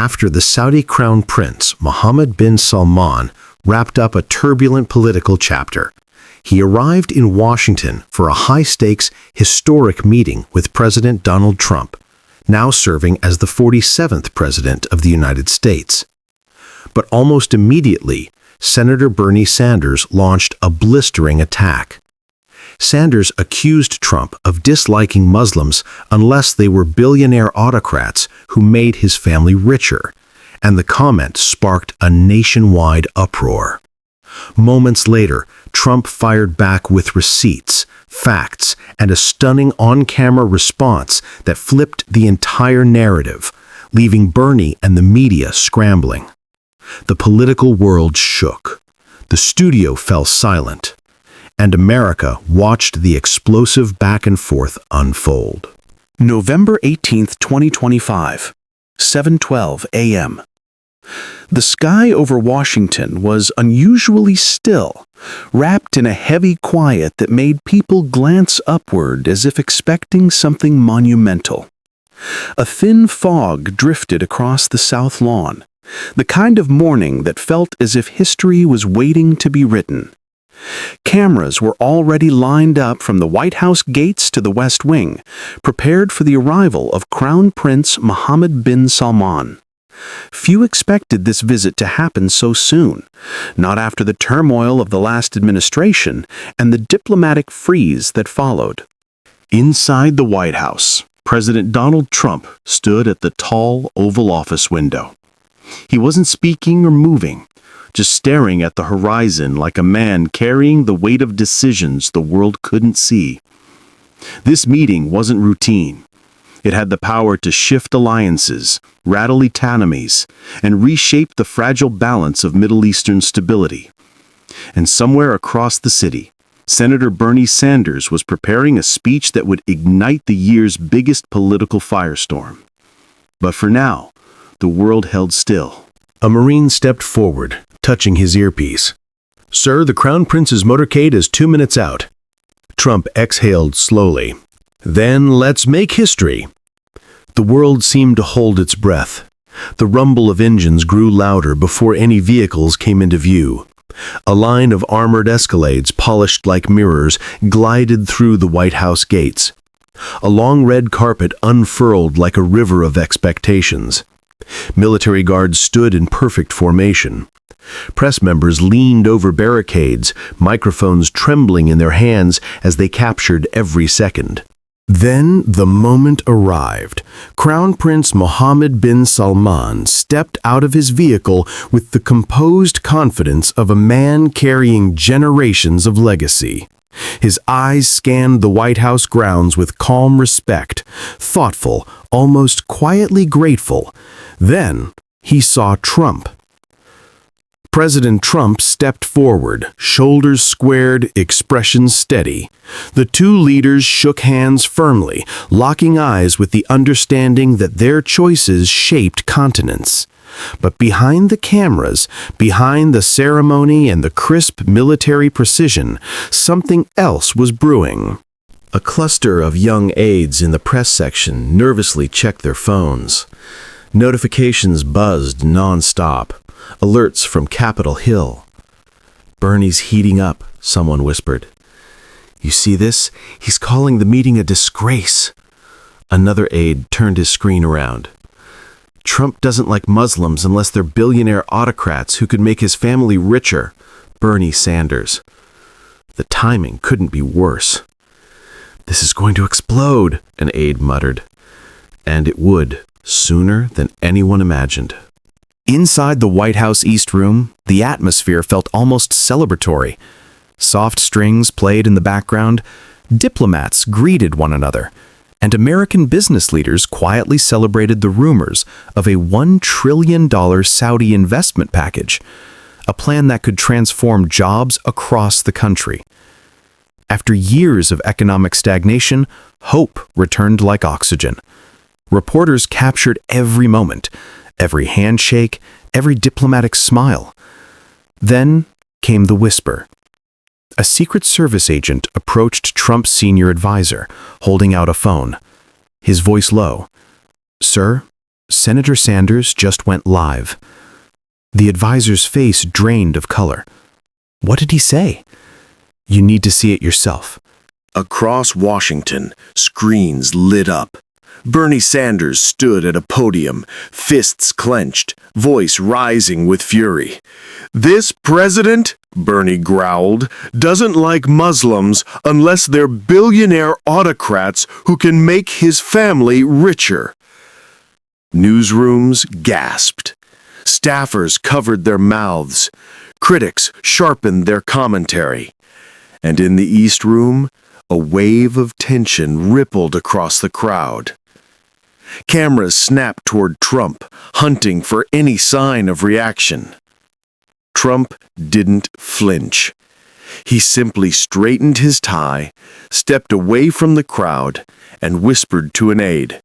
after the Saudi crown prince Mohammed bin Salman wrapped up a turbulent political chapter. He arrived in Washington for a high-stakes, historic meeting with President Donald Trump, now serving as the 47th President of the United States. But almost immediately, Senator Bernie Sanders launched a blistering attack. Sanders accused Trump of disliking Muslims unless they were billionaire autocrats who made his family richer, and the comment sparked a nationwide uproar. Moments later, Trump fired back with receipts, facts, and a stunning on-camera response that flipped the entire narrative, leaving Bernie and the media scrambling. The political world shook. The studio fell silent, and America watched the explosive back and forth unfold. November 18th, 2025, 7:12 a.m. The sky over Washington was unusually still, wrapped in a heavy quiet that made people glance upward as if expecting something monumental. A thin fog drifted across the south lawn, the kind of morning that felt as if history was waiting to be written. Cameras were already lined up from the White House gates to the West Wing, prepared for the arrival of Crown Prince Mohammed bin Salman. Few expected this visit to happen so soon, not after the turmoil of the last administration and the diplomatic freeze that followed. Inside the White House, President Donald Trump stood at the tall Oval Office window. He wasn't speaking or moving, just staring at the horizon like a man carrying the weight of decisions the world couldn't see. This meeting wasn't routine. It had the power to shift alliances, rattle economies, and reshape the fragile balance of Middle Eastern stability. And somewhere across the city, Senator Bernie Sanders was preparing a speech that would ignite the year's biggest political firestorm. But for now, the world held still. A Marine stepped forward, touching his earpiece. "Sir, the Crown Prince's motorcade is 2 minutes out." Trump exhaled slowly. "Then let's make history." The world seemed to hold its breath. The rumble of engines grew louder before any vehicles came into view. A line of armored Escalades, polished like mirrors, glided through the White House gates. A long red carpet unfurled like a river of expectations. Military guards stood in perfect formation. Press members leaned over barricades, microphones trembling in their hands as they captured every second. Then the moment arrived. Crown Prince Mohammed bin Salman stepped out of his vehicle with the composed confidence of a man carrying generations of legacy. His eyes scanned the White House grounds with calm respect, thoughtful, almost quietly grateful. Then he saw Trump. President Trump stepped forward, shoulders squared, expression steady. The two leaders shook hands firmly, locking eyes with the understanding that their choices shaped continents. But behind the cameras, behind the ceremony and the crisp military precision, something else was brewing. A cluster of young aides in the press section nervously checked their phones. Notifications buzzed non-stop. Alerts from Capitol Hill. "Bernie's heating up," someone whispered. "You see this? He's calling the meeting a disgrace." Another aide turned his screen around. "Trump doesn't like Muslims unless they're billionaire autocrats who could make his family richer." Bernie Sanders. The timing couldn't be worse. "This is going to explode," an aide muttered. And it would, sooner than anyone imagined. Inside the White House East Room, the atmosphere felt almost celebratory. Soft strings played in the background, diplomats greeted one another, and American business leaders quietly celebrated the rumors of a $1 trillion Saudi investment package, a plan that could transform jobs across the country. After years of economic stagnation, hope returned like oxygen. Reporters captured every moment, every handshake, every diplomatic smile. Then came the whisper. A Secret Service agent approached Trump's senior advisor, holding out a phone. His voice low. "Sir, Senator Sanders just went live. The advisor's face drained of color. What did he say? You need to see it yourself. Across Washington, screens lit up. Bernie Sanders stood at a podium, fists clenched, voice rising with fury. "This president," Bernie growled, "doesn't like Muslims unless they're billionaire autocrats who can make his family richer." Newsrooms gasped. Staffers covered their mouths. Critics sharpened their commentary. And in the East Room, a wave of tension rippled across the crowd. Cameras snapped toward Trump, hunting for any sign of reaction. Trump didn't flinch. He simply straightened his tie, stepped away from the crowd, and whispered to an aide,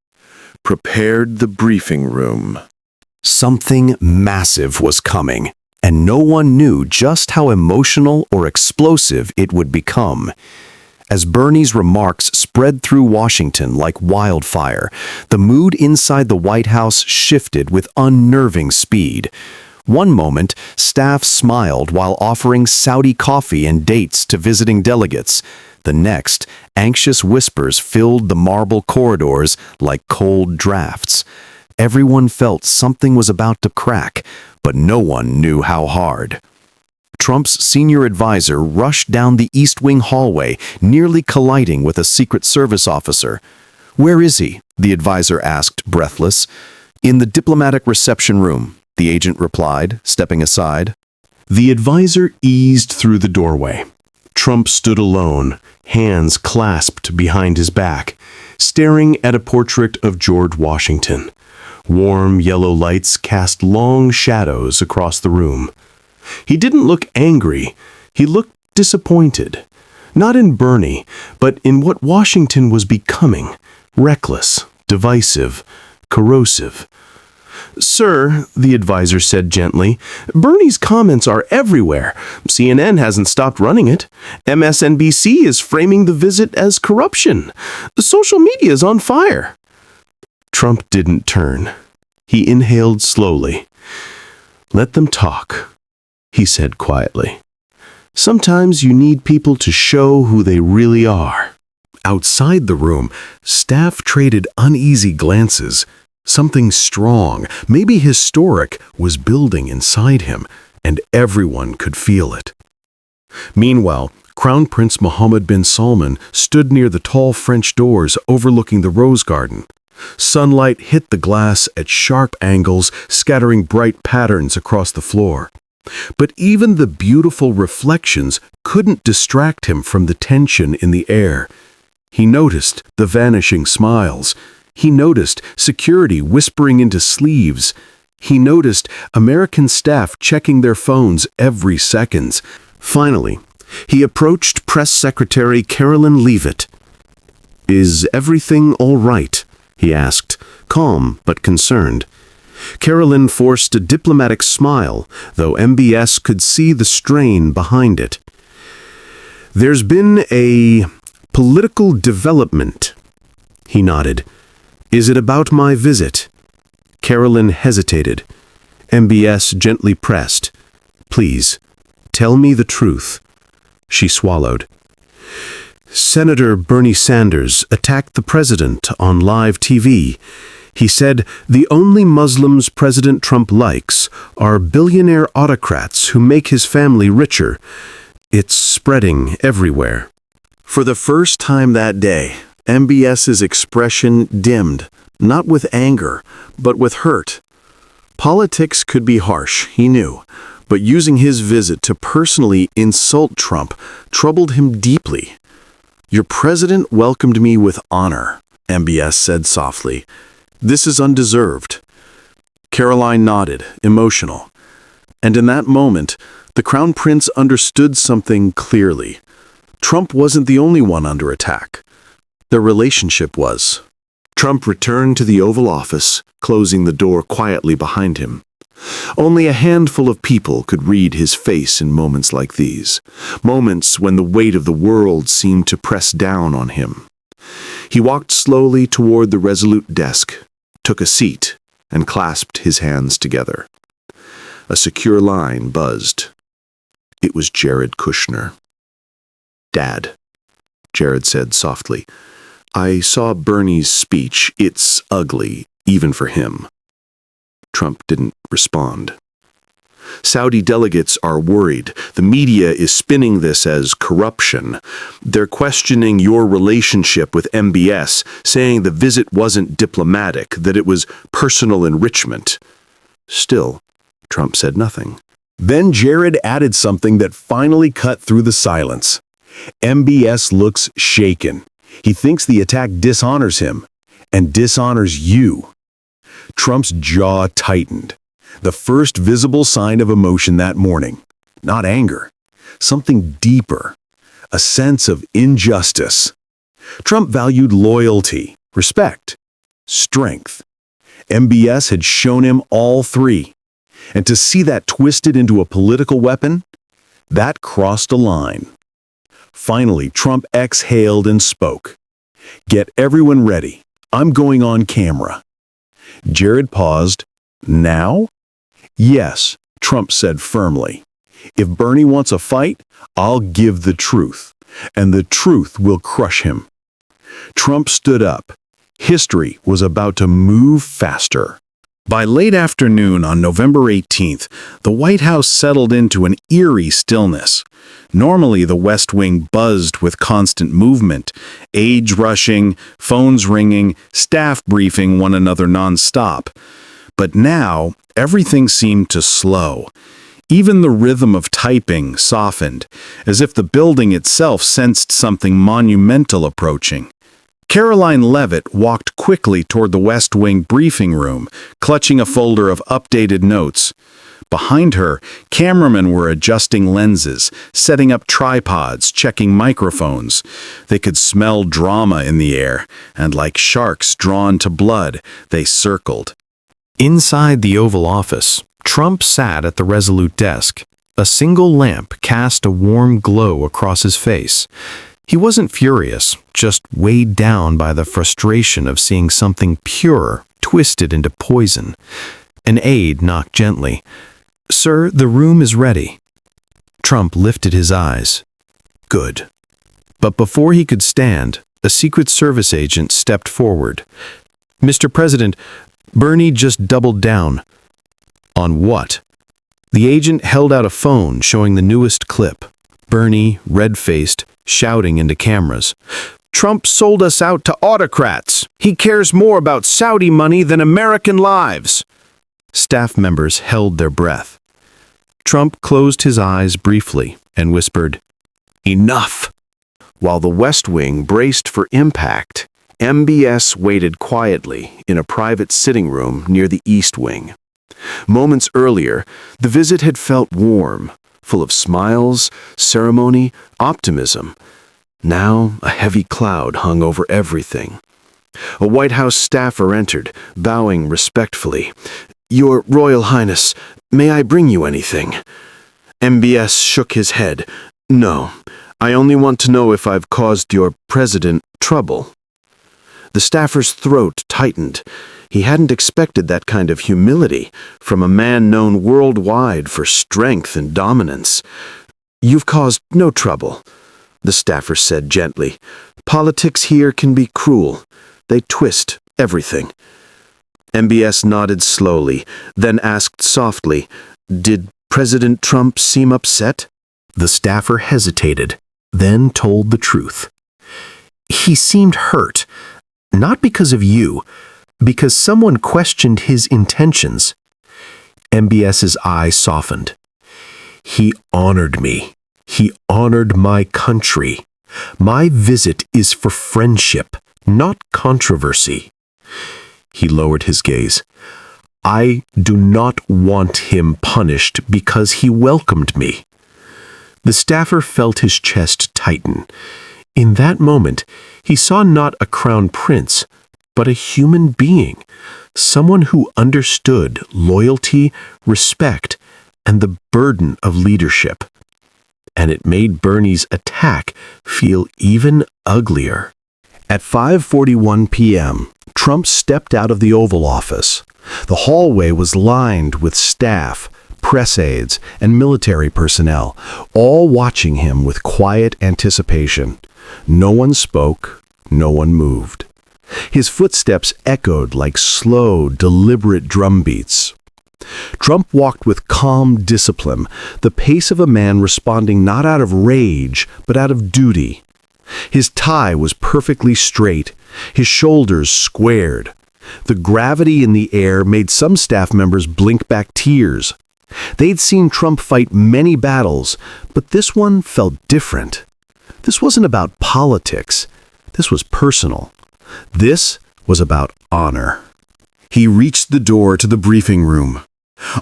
"Prepared the briefing room." Something massive was coming, and no one knew just how emotional or explosive it would become. As Bernie's remarks spread through Washington like wildfire, the mood inside the White House shifted with unnerving speed. One moment, staff smiled while offering Saudi coffee and dates to visiting delegates. The next, anxious whispers filled the marble corridors like cold drafts. Everyone felt something was about to crack, but no one knew how hard. Trump's senior advisor rushed down the East Wing hallway, nearly colliding with a Secret Service officer. "Where is he?" the advisor asked, breathless. "In the diplomatic reception room," the agent replied, stepping aside. The advisor eased through the doorway. Trump stood alone, hands clasped behind his back, staring at a portrait of George Washington. Warm yellow lights cast long shadows across the room. He didn't look angry. He looked disappointed. Not in Bernie, but in what Washington was becoming. Reckless, divisive, corrosive. "Sir," the advisor said gently, "Bernie's comments are everywhere. CNN hasn't stopped running it. MSNBC is framing the visit as corruption. Social media is on fire." Trump didn't turn. He inhaled slowly. "Let them talk," he said quietly. "Sometimes you need people to show who they really are." Outside the room, staff traded uneasy glances. Something strong, maybe historic, was building inside him, and everyone could feel it. Meanwhile, Crown Prince Mohammed bin Salman stood near the tall French doors overlooking the rose garden. Sunlight hit the glass at sharp angles, scattering bright patterns across the floor. But even the beautiful reflections couldn't distract him from the tension in the air. He noticed the vanishing smiles. He noticed security whispering into sleeves. He noticed American staff checking their phones every second. Finally, he approached Press Secretary Carolyn Leavitt. "Is everything all right?" he asked, calm but concerned. Carolyn forced a diplomatic smile, though MBS could see the strain behind it. "There's been a political development." He nodded. "Is it about my visit?" Carolyn hesitated. MBS gently pressed. "Please, tell me the truth." She swallowed. "Senator Bernie Sanders attacked the president on live TV. He said the only Muslims President Trump likes are billionaire autocrats who make his family richer. It's spreading everywhere." For the first time that day, MBS's expression dimmed, not with anger, but with hurt. Politics could be harsh, he knew, but using his visit to personally insult Trump troubled him deeply. "Your president welcomed me with honor," MBS said softly. "This is undeserved." Caroline nodded, emotional. And in that moment, the Crown Prince understood something clearly. Trump wasn't the only one under attack. Their relationship was. Trump returned to the Oval Office, closing the door quietly behind him. Only a handful of people could read his face in moments like these, moments when the weight of the world seemed to press down on him. He walked slowly toward the resolute desk, took a seat, and clasped his hands together. A secure line buzzed. It was Jared Kushner. "Dad," Jared said softly, "I saw Bernie's speech. It's ugly, even for him." Trump didn't respond. "Saudi delegates are worried. The media is spinning this as corruption. They're questioning your relationship with MBS, saying the visit wasn't diplomatic, that it was personal enrichment." Still, Trump said nothing. Then Jared added something that finally cut through the silence. MBS looks shaken. He thinks the attack dishonors him, and dishonors you. Trump's jaw tightened. The first visible sign of emotion that morning. Not anger. Something deeper. A sense of injustice. Trump valued loyalty, respect, strength. MBS had shown him all three. And to see that twisted into a political weapon, that crossed a line. Finally, Trump exhaled and spoke. "Get everyone ready. I'm going on camera." Jared paused. "Now?" "Yes," Trump said firmly. "If Bernie wants a fight, I'll give the truth, and the truth will crush him." Trump stood up. History was about to move faster. By late afternoon on November 18th, the White House settled into an eerie stillness. Normally, the West Wing buzzed with constant movement, aides rushing, phones ringing, staff briefing one another nonstop. But now, everything seemed to slow. Even the rhythm of typing softened, as if the building itself sensed something monumental approaching. Caroline Leavitt walked quickly toward the West Wing briefing room, clutching a folder of updated notes. Behind her, cameramen were adjusting lenses, setting up tripods, checking microphones. They could smell drama in the air, and like sharks drawn to blood, they circled. Inside the Oval Office, Trump sat at the Resolute desk. A single lamp cast a warm glow across his face. He wasn't furious, just weighed down by the frustration of seeing something pure twisted into poison. An aide knocked gently. "Sir, the room is ready." Trump lifted his eyes. Good. But before he could stand, a Secret Service agent stepped forward. "Mr. President, Bernie just doubled down." "On what?" The agent held out a phone showing the newest clip. Bernie, red-faced, shouting into cameras. "Trump sold us out to autocrats. He cares more about Saudi money than American lives." Staff members held their breath. Trump closed his eyes briefly and whispered, "Enough." While the West Wing braced for impact, MBS waited quietly in a private sitting room near the East Wing. Moments earlier, the visit had felt warm, full of smiles, ceremony, optimism. Now, a heavy cloud hung over everything. A White House staffer entered, bowing respectfully. "Your Royal Highness, may I bring you anything?" MBS shook his head. "No, I only want to know if I've caused your president trouble." The staffer's throat tightened. He hadn't expected that kind of humility from a man known worldwide for strength and dominance. "You've caused no trouble," the staffer said gently. "Politics here can be cruel. They twist everything." MBS nodded slowly, then asked softly, "Did President Trump seem upset?" The staffer hesitated, then told the truth. "He seemed hurt, not because of you, because someone questioned his intentions." MBS's eye softened. "He honored me. He honored my country. My visit is for friendship, not controversy." He lowered his gaze. "I do not want him punished because he welcomed me." The staffer felt his chest tighten. In that moment, he saw not a crown prince, but a human being, someone who understood loyalty, respect, and the burden of leadership. And it made Bernie's attack feel even uglier. At 5:41 p.m., Trump stepped out of the Oval Office. The hallway was lined with staff, press aides, and military personnel, all watching him with quiet anticipation. No one spoke, no one moved. His footsteps echoed like slow, deliberate drumbeats. Trump walked with calm discipline, the pace of a man responding not out of rage, but out of duty. His tie was perfectly straight, his shoulders squared. The gravity in the air made some staff members blink back tears. They'd seen Trump fight many battles, but this one felt different. This wasn't about politics. This was personal. This was about honor. He reached the door to the briefing room.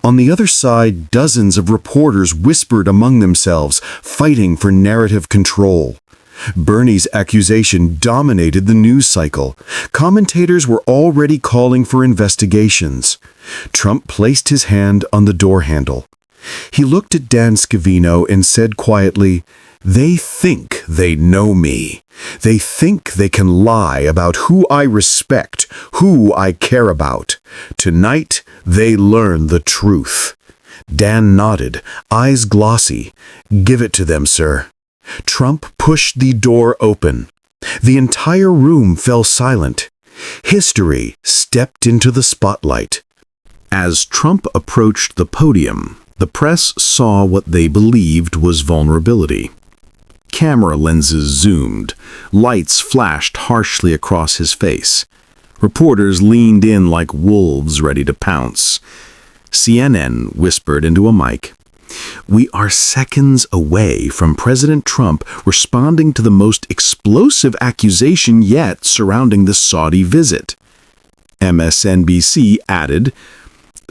On the other side, dozens of reporters whispered among themselves, fighting for narrative control. Bernie's accusation dominated the news cycle. Commentators were already calling for investigations. Trump placed his hand on the door handle. He looked at Dan Scavino and said quietly, "They think they know me. They think they can lie about who I respect, who I care about. Tonight, they learn the truth." Dan nodded, eyes glossy. "Give it to them, sir." Trump pushed the door open. The entire room fell silent. History stepped into the spotlight. As Trump approached the podium, the press saw what they believed was vulnerability. Camera lenses zoomed. Lights flashed harshly across his face. Reporters leaned in like wolves ready to pounce. CNN whispered into a mic, "We are seconds away from President Trump responding to the most explosive accusation yet surrounding the Saudi visit." MSNBC added,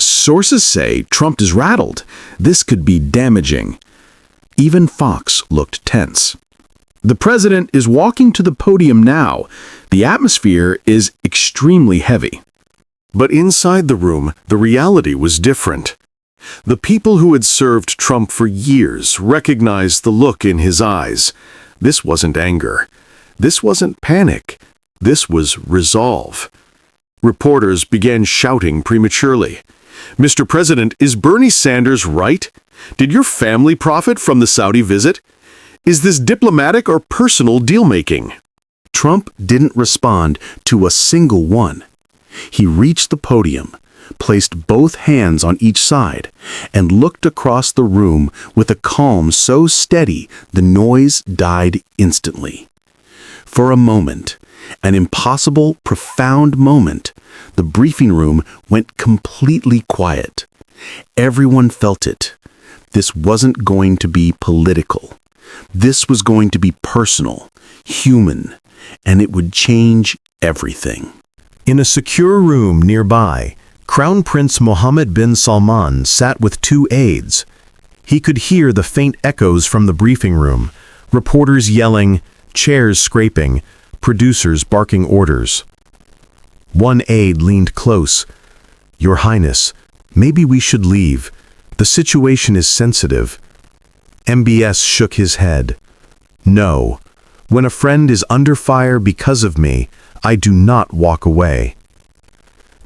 "Sources say Trump is rattled. This could be damaging." Even Fox looked tense. "The president is walking to the podium now. The atmosphere is extremely heavy." But inside the room, the reality was different. The people who had served Trump for years recognized the look in his eyes. This wasn't anger. This wasn't panic. This was resolve. Reporters began shouting prematurely. "Mr. President, is Bernie Sanders right? Did your family profit from the Saudi visit? Is this diplomatic or personal deal-making?" Trump didn't respond to a single one. He reached the podium, placed both hands on each side, and looked across the room with a calm so steady the noise died instantly. For a moment, an impossible, profound moment, the briefing room went completely quiet. Everyone felt it. This wasn't going to be political. This was going to be personal, human, and it would change everything. In a secure room nearby, Crown Prince Mohammed bin Salman sat with two aides. He could hear the faint echoes from the briefing room, reporters yelling, chairs scraping, producers barking orders. One aide leaned close. "Your Highness, maybe we should leave. The situation is sensitive." MBS shook his head. "No. When a friend is under fire because of me, I do not walk away."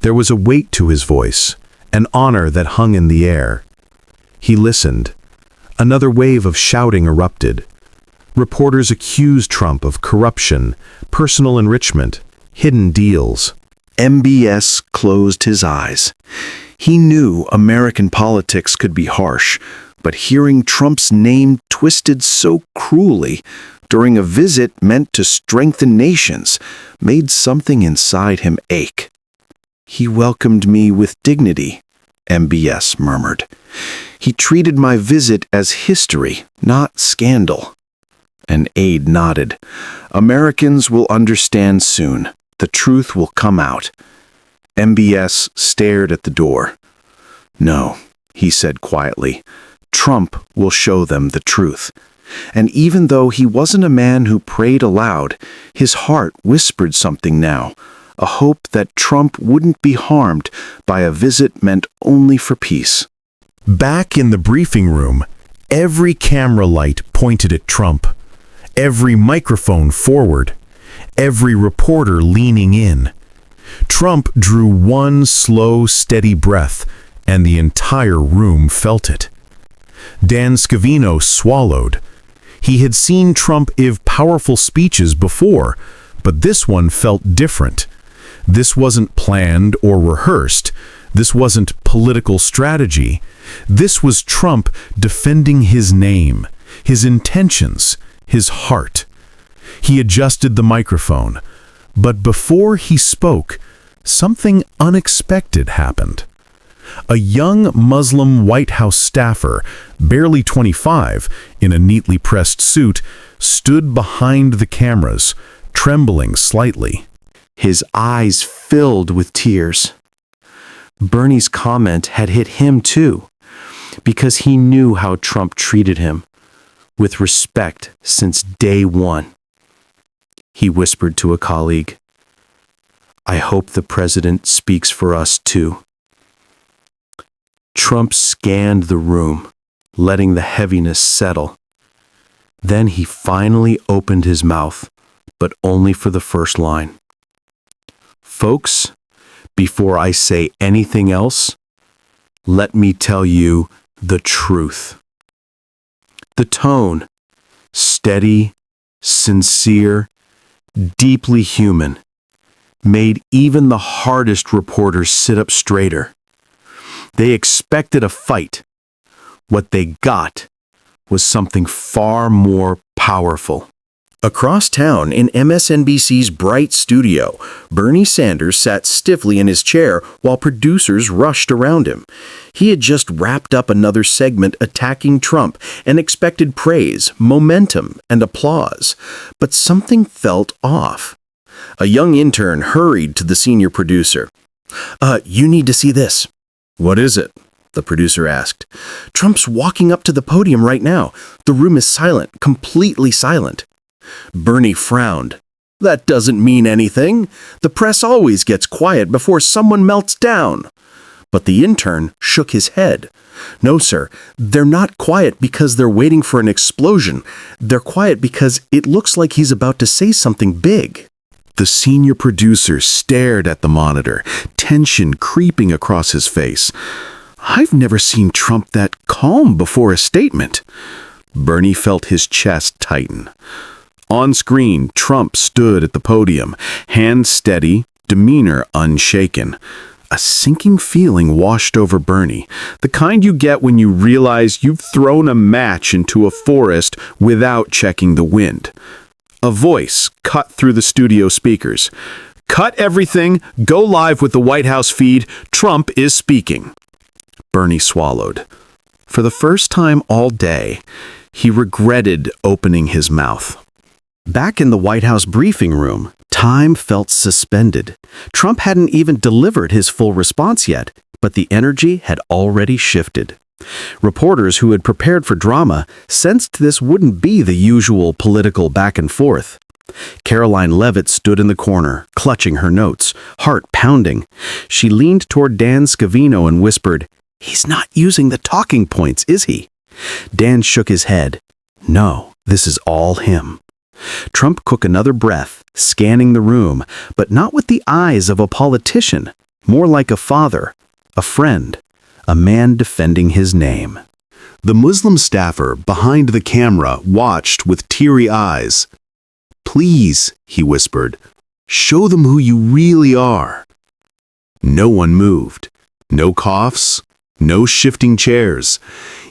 There was a weight to his voice, an honor that hung in the air. He listened. Another wave of shouting erupted. Reporters accused Trump of corruption, personal enrichment, hidden deals. MBS closed his eyes. He knew American politics could be harsh, but hearing Trump's name twisted so cruelly during a visit meant to strengthen nations made something inside him ache. "He welcomed me with dignity," MBS murmured. "He treated my visit as history, not scandal." An aide nodded. "Americans will understand soon. The truth will come out." MBS stared at the door. "No," he said quietly. "Trump will show them the truth." And even though he wasn't a man who prayed aloud, his heart whispered something now, a hope that Trump wouldn't be harmed by a visit meant only for peace. Back in the briefing room, every camera light pointed at Trump, every microphone forward, every reporter leaning in. Trump drew one slow, steady breath, and the entire room felt it. Dan Scavino swallowed. He had seen Trump give powerful speeches before, but this one felt different. This wasn't planned or rehearsed. This wasn't political strategy. This was Trump defending his name, his intentions, his heart. He adjusted the microphone, but before he spoke, something unexpected happened. A young Muslim White House staffer, barely 25, in a neatly pressed suit, stood behind the cameras, trembling slightly. His eyes filled with tears. Bernie's comment had hit him too, because he knew how Trump treated him, with respect since day one. He whispered to a colleague, "I hope the president speaks for us too." Trump scanned the room, letting the heaviness settle. Then he finally opened his mouth, but only for the first line. "Folks, before I say anything else, let me tell you the truth." The tone, steady, sincere, deeply human, made even the hardest reporters sit up straighter. They expected a fight. What they got was something far more powerful. Across town in MSNBC's bright studio, Bernie Sanders sat stiffly in his chair while producers rushed around him. He had just wrapped up another segment attacking Trump and expected praise, momentum, and applause. But something felt off. A young intern hurried to the senior producer. You need to see this." "What is it?" the producer asked. "Trump's walking up to the podium right now. The room is silent, completely silent." Bernie frowned. "That doesn't mean anything. The press always gets quiet before someone melts down." But the intern shook his head. "No, sir, they're not quiet because they're waiting for an explosion. They're quiet because it looks like he's about to say something big." The senior producer stared at the monitor, tension creeping across his face. "I've never seen Trump that calm before a statement." Bernie felt his chest tighten. On screen, Trump stood at the podium, hands steady, demeanor unshaken. A sinking feeling washed over Bernie, the kind you get when you realize you've thrown a match into a forest without checking the wind. A voice cut through the studio speakers. "Cut everything, go live with the White House feed, Trump is speaking." Bernie swallowed. For the first time all day, he regretted opening his mouth. Back in the White House briefing room, time felt suspended. Trump hadn't even delivered his full response yet, but the energy had already shifted. Reporters who had prepared for drama sensed this wouldn't be the usual political back and forth. Caroline Levitt stood in the corner, clutching her notes, heart pounding. She leaned toward Dan Scavino and whispered, "He's not using the talking points, is he?" Dan shook his head. "No, this is all him." Trump took another breath, scanning the room, but not with the eyes of a politician, more like a father, a friend, a man defending his name. The Muslim staffer behind the camera watched with teary eyes. "Please," he whispered, "show them who you really are." No one moved. No coughs, no shifting chairs.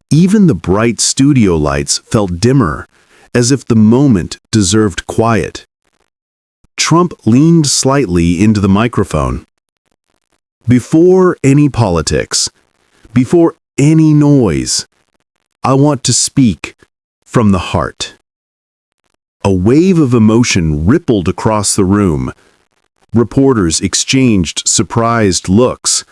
Even the bright studio lights felt dimmer, as if the moment deserved quiet. Trump leaned slightly into the microphone. "Before any politics, before any noise, I want to speak from the heart." A wave of emotion rippled across the room. Reporters exchanged surprised looks.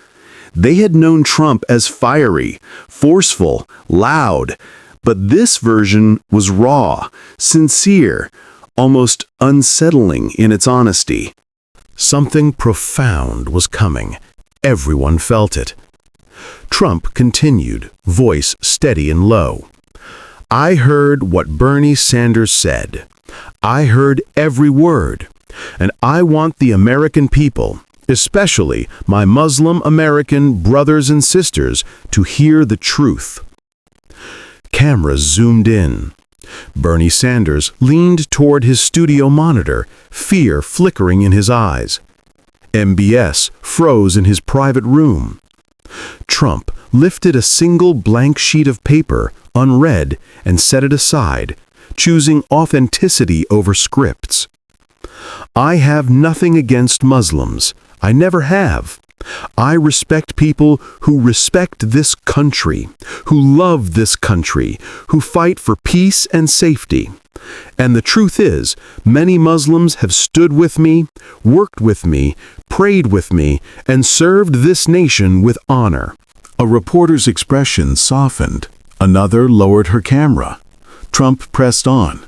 They had known Trump as fiery, forceful, loud, but this version was raw, sincere, almost unsettling in its honesty. Something profound was coming. Everyone felt it. Trump continued, voice steady and low. "I heard what Bernie Sanders said. I heard every word. And I want the American people, especially my Muslim American brothers and sisters, to hear the truth. Cameras zoomed in. Bernie Sanders leaned toward his studio monitor, fear flickering in his eyes. MBS froze in his private room. Trump lifted a single blank sheet of paper, unread, and set it aside, choosing authenticity over scripts. I have nothing against Muslims. I never have. I respect people who respect this country, who love this country, who fight for peace and safety. And the truth is, many Muslims have stood with me, worked with me, prayed with me, and served this nation with honor. A reporter's expression softened. Another lowered her camera. Trump pressed on.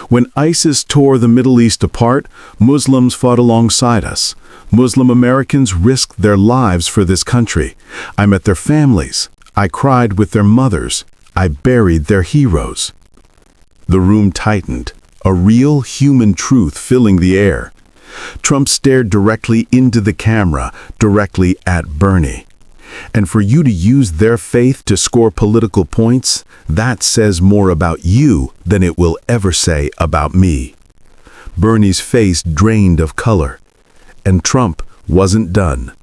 When ISIS tore the Middle East apart, Muslims fought alongside us. Muslim Americans risked their lives for this country. I met their families. I cried with their mothers. I buried their heroes. The room tightened, a real human truth filling the air. Trump stared directly into the camera, directly at Bernie. And for you to use their faith to score political points, that says more about you than it will ever say about me. Bernie's face drained of color. And Trump wasn't done.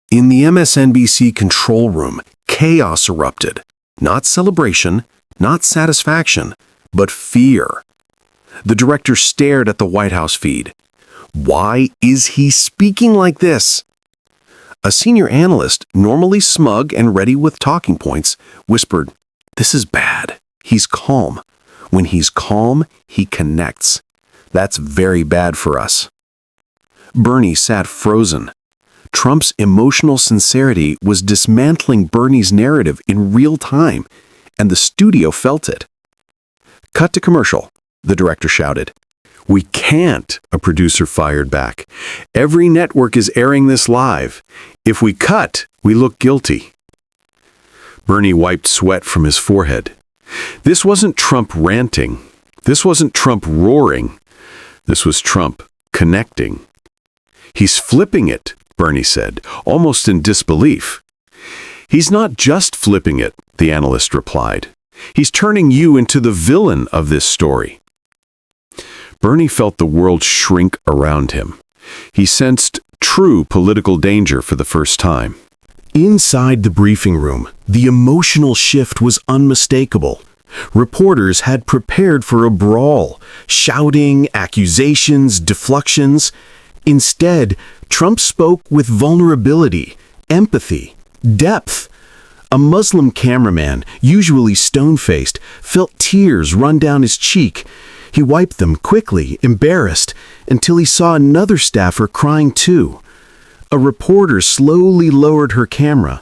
In the MSNBC control room, chaos erupted. Not celebration, not satisfaction, but fear. The director stared at the White House feed. Why is he speaking like this? A senior analyst, normally smug and ready with talking points, whispered, "This is bad. He's calm. When he's calm, he connects. That's very bad for us." Bernie sat frozen. Trump's emotional sincerity was dismantling Bernie's narrative in real time, and the studio felt it. "Cut to commercial," the director shouted. "We can't," a producer fired back. "Every network is airing this live. If we cut, we look guilty." Bernie wiped sweat from his forehead. This wasn't Trump ranting. This wasn't Trump roaring. This was Trump connecting. "He's flipping it," Bernie said, almost in disbelief. "He's not just flipping it," the analyst replied. "He's turning you into the villain of this story." Bernie felt the world shrink around him. He sensed true political danger for the first time. Inside the briefing room, the emotional shift was unmistakable. Reporters had prepared for a brawl, shouting, accusations, deflections. Instead, Trump spoke with vulnerability, empathy, depth. A Muslim cameraman, usually stone-faced, felt tears run down his cheek. He wiped them quickly, embarrassed, until he saw another staffer crying too. A reporter slowly lowered her camera.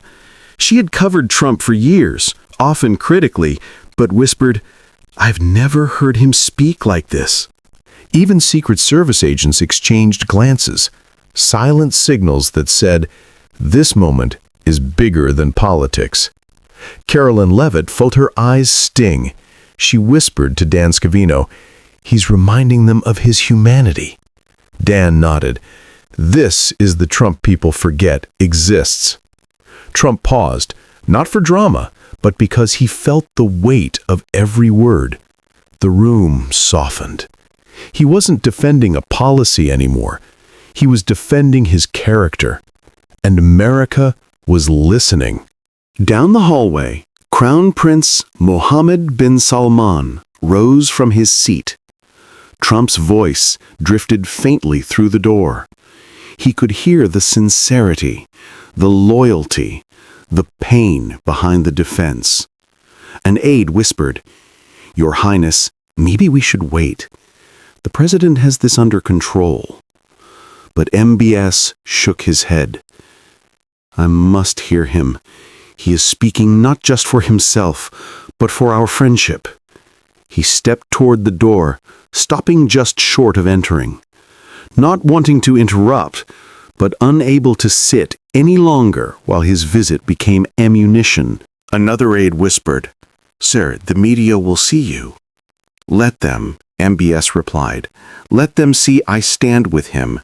She had covered Trump for years, often critically, but whispered, "I've never heard him speak like this." Even Secret Service agents exchanged glances, silent signals that said, "This moment is bigger than politics." Carolyn Levitt felt her eyes sting. She whispered to Dan Scavino, "He's reminding them of his humanity." Dan nodded. "This is the Trump people forget exists." Trump paused, not for drama, but because he felt the weight of every word. The room softened. He wasn't defending a policy anymore. He was defending his character. And America was listening. Down the hallway, Crown Prince Mohammed bin Salman rose from his seat. Trump's voice drifted faintly through the door. He could hear the sincerity, the loyalty, the pain behind the defense. An aide whispered, "Your Highness, maybe we should wait. The president has this under control." But MBS shook his head. "I must hear him. He is speaking not just for himself, but for our friendship." He stepped toward the door, stopping just short of entering. Not wanting to interrupt, but unable to sit any longer while his visit became ammunition. Another aide whispered, "Sir, the media will see you." "Let them," MBS replied. "Let them see I stand with him."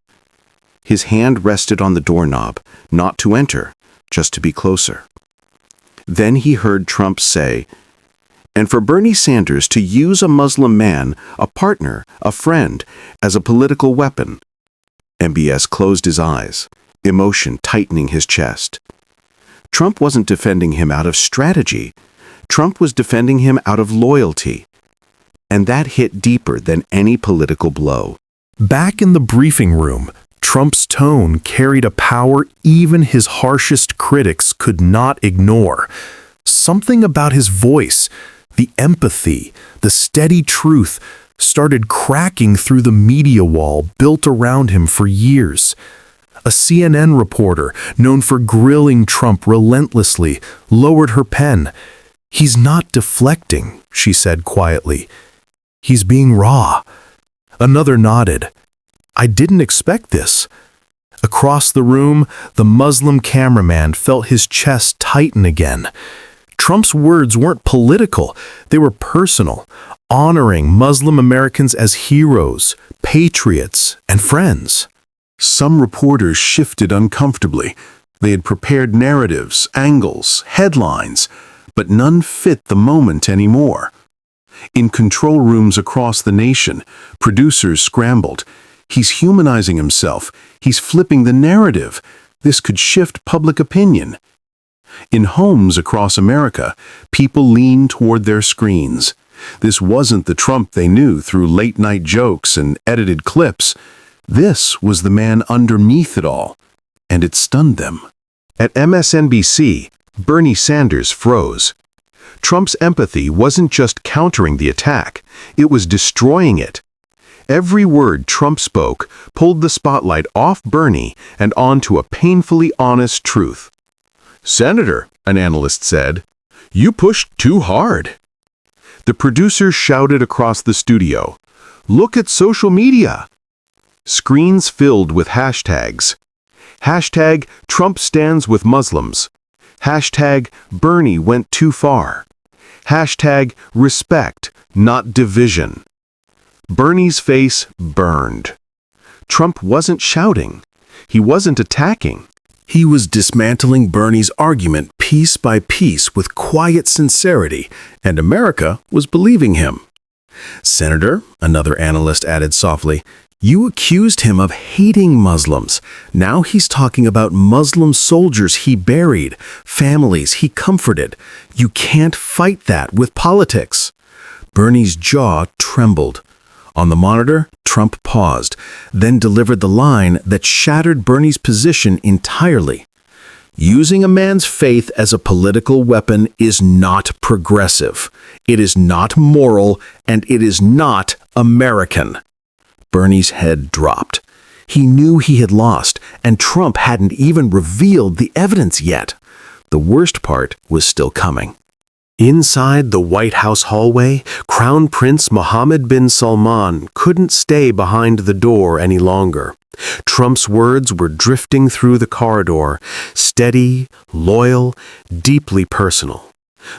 His hand rested on the doorknob, not to enter, just to be closer. Then he heard Trump say, "And for Bernie Sanders to use a Muslim man, a partner, a friend, as a political weapon." MBS closed his eyes, emotion tightening his chest. Trump wasn't defending him out of strategy. Trump was defending him out of loyalty. And that hit deeper than any political blow. Back in the briefing room, Trump's tone carried a power even his harshest critics could not ignore. Something about his voice, the empathy, the steady truth, started cracking through the media wall built around him for years. A CNN reporter, known for grilling Trump relentlessly, lowered her pen. "He's not deflecting," she said quietly. "He's being raw." Another nodded. "I didn't expect this." Across the room, the Muslim cameraman felt his chest tighten again. Trump's words weren't political, they were personal, honoring Muslim Americans as heroes, patriots, and friends. Some reporters shifted uncomfortably. They had prepared narratives, angles, headlines, but none fit the moment anymore. In control rooms across the nation, producers scrambled. "He's humanizing himself. He's flipping the narrative. This could shift public opinion." In homes across America, people leaned toward their screens. This wasn't the Trump they knew through late-night jokes and edited clips. This was the man underneath it all, and it stunned them. At MSNBC, Bernie Sanders froze. Trump's empathy wasn't just countering the attack, it was destroying it. Every word Trump spoke pulled the spotlight off Bernie and onto a painfully honest truth. "Senator," an analyst said, "you pushed too hard." The producer shouted across the studio, "Look at social media." Screens filled with hashtags. Hashtag Trump stands with Muslims. Hashtag Bernie went too far. Hashtag respect, not division. Bernie's face burned. Trump wasn't shouting. He wasn't attacking. He was dismantling Bernie's argument piece by piece with quiet sincerity, and America was believing him. "Senator," another analyst added softly, "you accused him of hating Muslims. Now he's talking about Muslim soldiers he buried, families he comforted. You can't fight that with politics." Bernie's jaw trembled. On the monitor, Trump paused, then delivered the line that shattered Bernie's position entirely. "Using a man's faith as a political weapon is not progressive. It is not moral, and it is not American." Bernie's head dropped. He knew he had lost, and Trump hadn't even revealed the evidence yet. The worst part was still coming. Inside the White House hallway, Crown Prince Mohammed bin Salman couldn't stay behind the door any longer. Trump's words were drifting through the corridor, steady, loyal, deeply personal.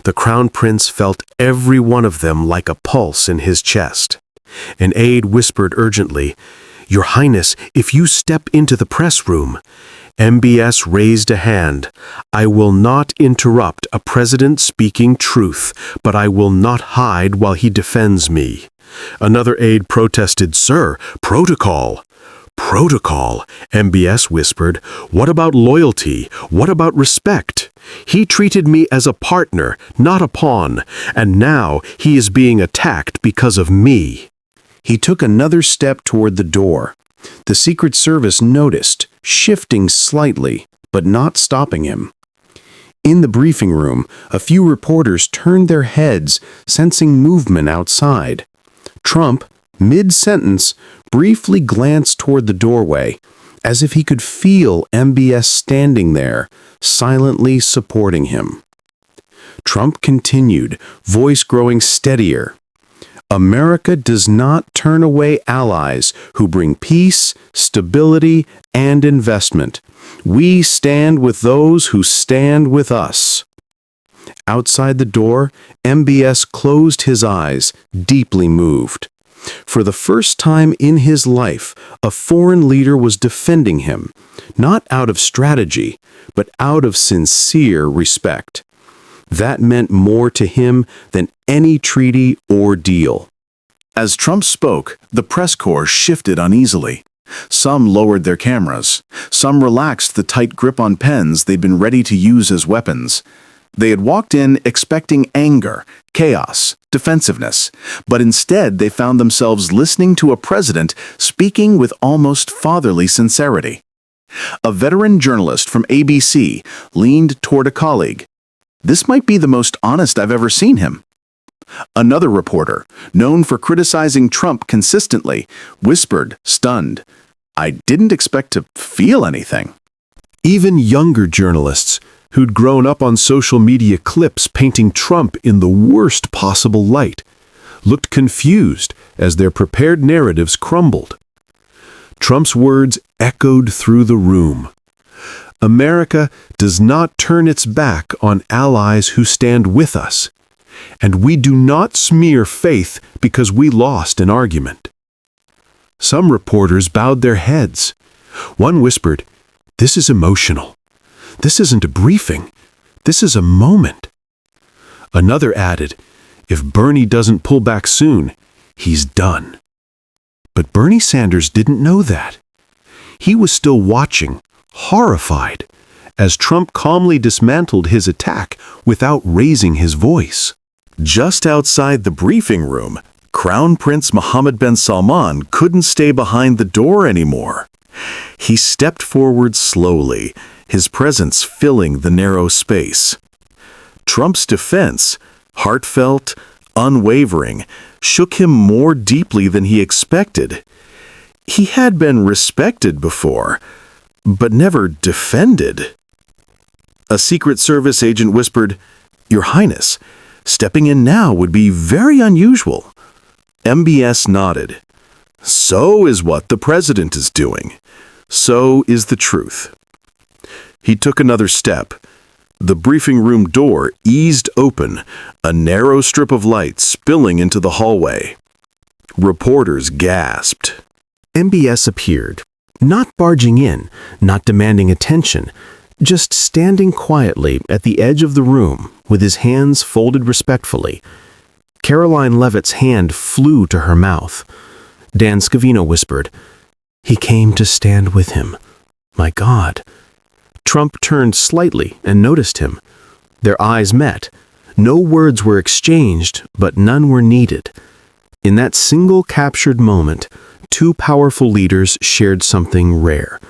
The Crown Prince felt every one of them like a pulse in his chest. An aide whispered urgently, "Your Highness, if you step into the press room." MBS raised a hand. "I will not interrupt a president speaking truth, but I will not hide while he defends me." Another aide protested, "Sir, protocol." "Protocol," MBS whispered. "What about loyalty? What about respect? He treated me as a partner, not a pawn, and now he is being attacked because of me." He took another step toward the door. The Secret Service noticed, shifting slightly, but not stopping him. In the briefing room, a few reporters turned their heads, sensing movement outside. Trump, mid-sentence, briefly glanced toward the doorway, as if he could feel MBS standing there, silently supporting him. Trump continued, voice growing steadier. "America does not turn away allies who bring peace, stability, and investment. We stand with those who stand with us." Outside the door, MBS closed his eyes, deeply moved. For the first time in his life, a foreign leader was defending him, not out of strategy, but out of sincere respect. That meant more to him than any treaty or deal. As Trump spoke, the press corps shifted uneasily. Some lowered their cameras. Some relaxed the tight grip on pens they'd been ready to use as weapons. They had walked in expecting anger, chaos, defensiveness, but instead they found themselves listening to a president speaking with almost fatherly sincerity. A veteran journalist from ABC leaned toward a colleague. "This might be the most honest I've ever seen him." Another reporter, known for criticizing Trump consistently, whispered, stunned, "I didn't expect to feel anything." Even younger journalists, who'd grown up on social media clips painting Trump in the worst possible light, looked confused as their prepared narratives crumbled. Trump's words echoed through the room. America does not turn its back on allies who stand with us, and we do not smear faith because we lost an argument. Some reporters bowed their heads. One whispered, "This is emotional. This isn't a briefing. This is a moment." Another added, "If Bernie doesn't pull back soon, he's done." But Bernie Sanders didn't know that. He was still watching, horrified, as Trump calmly dismantled his attack without raising his voice. Just outside the briefing room, Crown Prince Mohammed bin Salman couldn't stay behind the door anymore. He stepped forward slowly, his presence filling the narrow space. Trump's defense, heartfelt, unwavering, shook him more deeply than he expected. He had been respected before, but never defended. A Secret Service agent whispered, "Your Highness, stepping in now would be very unusual." MBS nodded. "So is what the president is doing. So is the truth." He took another step. The briefing room door eased open, a narrow strip of light spilling into the hallway. Reporters gasped. MBS appeared, not barging in, not demanding attention, just standing quietly at the edge of the room with his hands folded respectfully. Caroline Levitt's hand flew to her mouth. Dan Scavino whispered, "He came to stand with him. My God." Trump turned slightly and noticed him. Their eyes met. No words were exchanged, but none were needed. In that single captured moment, two powerful leaders shared something rare: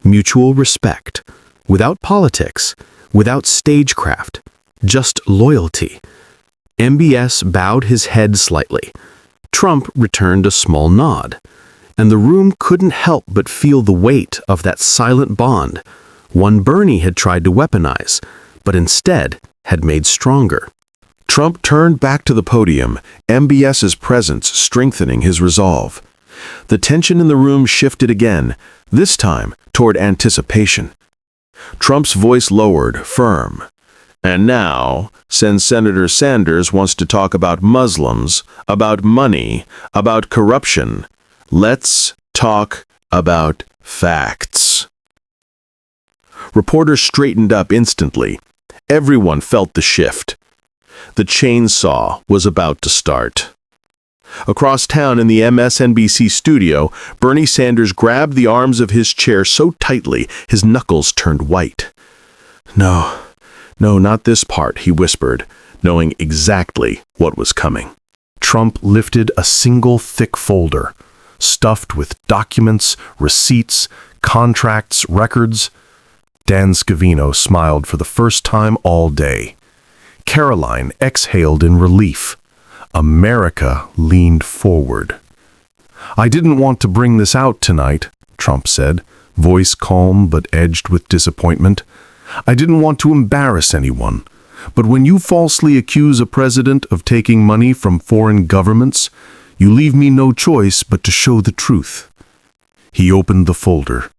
mutual respect, without politics, without stagecraft, just loyalty. MBS bowed his head slightly. Trump returned a small nod, and the room couldn't help but feel the weight of that silent bond, one Bernie had tried to weaponize, but instead had made stronger. Trump turned back to the podium, MBS's presence strengthening his resolve. The tension in the room shifted again, this time toward anticipation. Trump's voice lowered, firm. "And now, since Senator Sanders wants to talk about Muslims, about money, about corruption, let's talk about facts." Reporters straightened up instantly. Everyone felt the shift. The chainsaw was about to start. Across town in the MSNBC studio, Bernie Sanders grabbed the arms of his chair so tightly his knuckles turned white. No, not this part," he whispered, knowing exactly what was coming. Trump lifted a single thick folder, stuffed with documents, receipts, contracts, records. Dan Scavino smiled for the first time all day. Caroline exhaled in relief. America leaned forward. "I didn't want to bring this out tonight," Trump said, voice calm but edged with disappointment. "I didn't want to embarrass anyone. But when you falsely accuse a president of taking money from foreign governments, you leave me no choice but to show the truth." He opened the folder.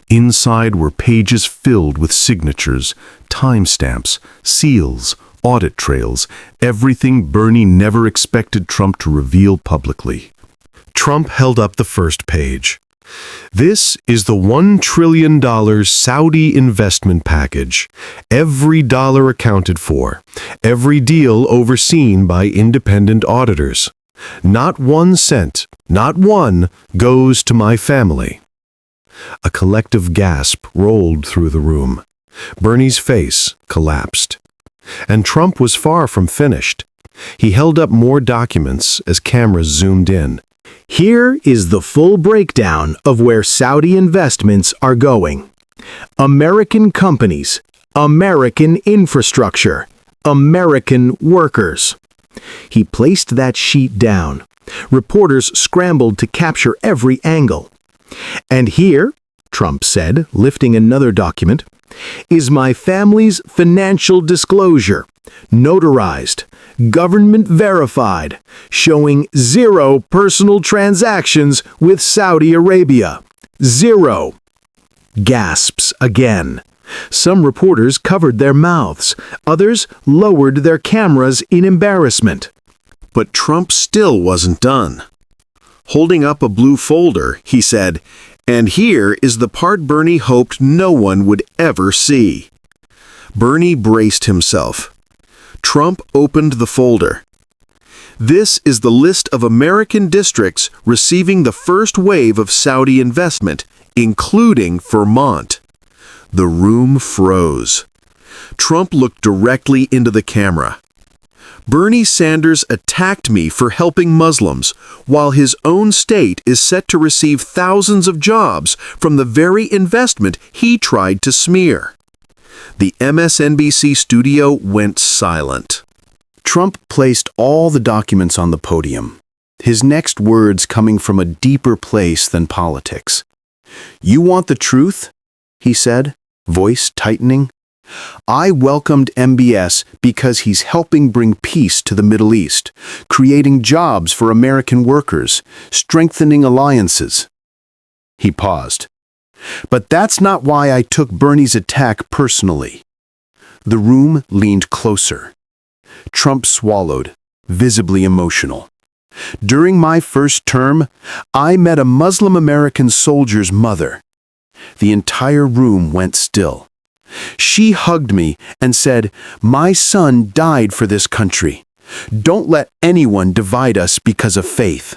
Inside were pages filled with signatures, timestamps, seals, audit trails, everything Bernie never expected Trump to reveal publicly. Trump held up the first page. This is the $1 trillion Saudi investment package. Every dollar accounted for. Every deal overseen by independent auditors. Not 1 cent, not one, goes to my family. A collective gasp rolled through the room. Bernie's face collapsed. And Trump was far from finished. He held up more documents as cameras zoomed in. Here is the full breakdown of where Saudi investments are going. American companies, American infrastructure, American workers. He placed that sheet down. Reporters scrambled to capture every angle. And here, Trump said, lifting another document, is my family's financial disclosure, notarized, government verified, showing 0 personal transactions with Saudi Arabia. 0. Gasps again. Some reporters covered their mouths. Others lowered their cameras in embarrassment. But Trump still wasn't done. Holding up a blue folder, he said, "And here is the part Bernie hoped no one would ever see." Bernie braced himself. Trump opened the folder. "This is the list of American districts receiving the first wave of Saudi investment, including Vermont." The room froze. Trump looked directly into the camera. "Bernie Sanders attacked me for helping Muslims, while his own state is set to receive thousands of jobs from the very investment he tried to smear." The MSNBC studio went silent. Trump placed all the documents on the podium, his next words coming from a deeper place than politics. "You want the truth?" he said, voice tightening. "I welcomed MBS because he's helping bring peace to the Middle East, creating jobs for American workers, strengthening alliances." He paused. "But that's not why I took Bernie's attack personally." The room leaned closer. Trump swallowed, visibly emotional. "During my first term, I met a Muslim American soldier's mother." The entire room went still. "She hugged me and said, 'My son died for this country. Don't let anyone divide us because of faith.'"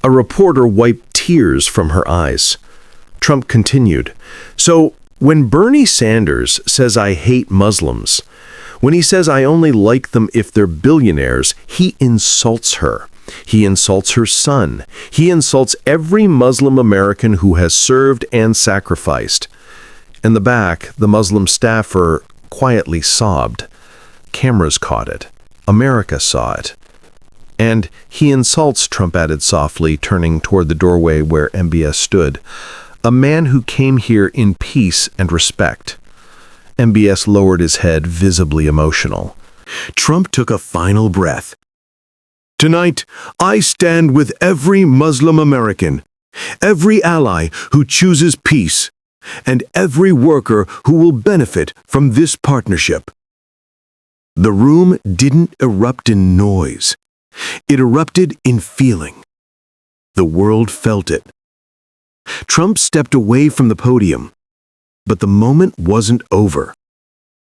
A reporter wiped tears from her eyes. Trump continued, "So, when Bernie Sanders says I hate Muslims, when he says I only like them if they're billionaires, he insults her. He insults her son. He insults every Muslim American who has served and sacrificed." In the back, the Muslim staffer quietly sobbed. Cameras caught it. America saw it. "And he insults," Trump added softly, turning toward the doorway where MBS stood, "a man who came here in peace and respect." MBS lowered his head, visibly emotional. Trump took a final breath. "Tonight, I stand with every Muslim American, every ally who chooses peace, and every worker who will benefit from this partnership." The room didn't erupt in noise. It erupted in feeling. The world felt it. Trump stepped away from the podium, but the moment wasn't over.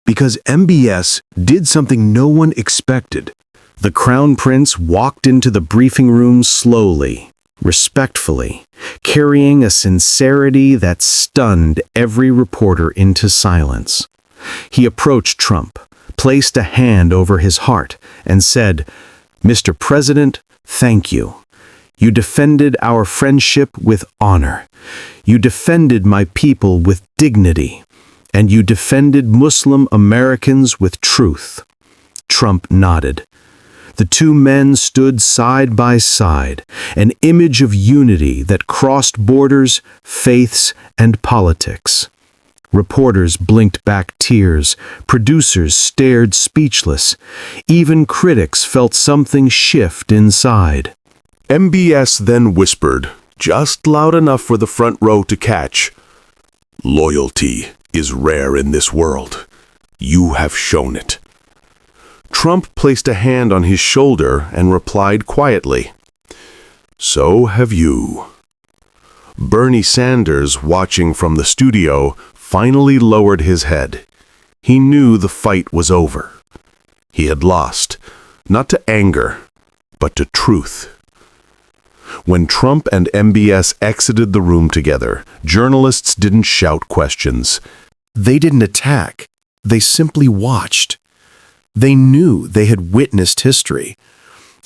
Because MBS did something no one expected. The Crown Prince walked into the briefing room slowly, respectfully, carrying a sincerity that stunned every reporter into silence. He approached Trump, placed a hand over his heart, and said, "Mr. President, thank you. You defended our friendship with honor. You defended my people with dignity. And you defended Muslim Americans with truth." Trump nodded. The two men stood side by side, an image of unity that crossed borders, faiths, and politics. Reporters blinked back tears, producers stared speechless. Even critics felt something shift inside. MBS then whispered, just loud enough for the front row to catch, "Loyalty is rare in this world. You have shown it." Trump placed a hand on his shoulder and replied quietly, So have you. Bernie Sanders, watching from the studio, finally lowered his head. He knew the fight was over. He had lost, not to anger, but to truth. When Trump and MBS exited the room together, journalists didn't shout questions. They didn't attack. They simply watched. They knew they had witnessed history.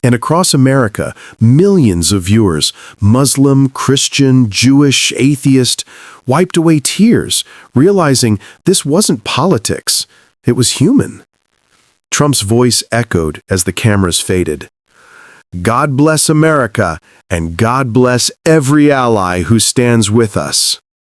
And across America, millions of viewers, Muslim, Christian, Jewish, atheist, wiped away tears, realizing this wasn't politics. It was human. Trump's voice echoed as the cameras faded. God bless America, and God bless every ally who stands with us.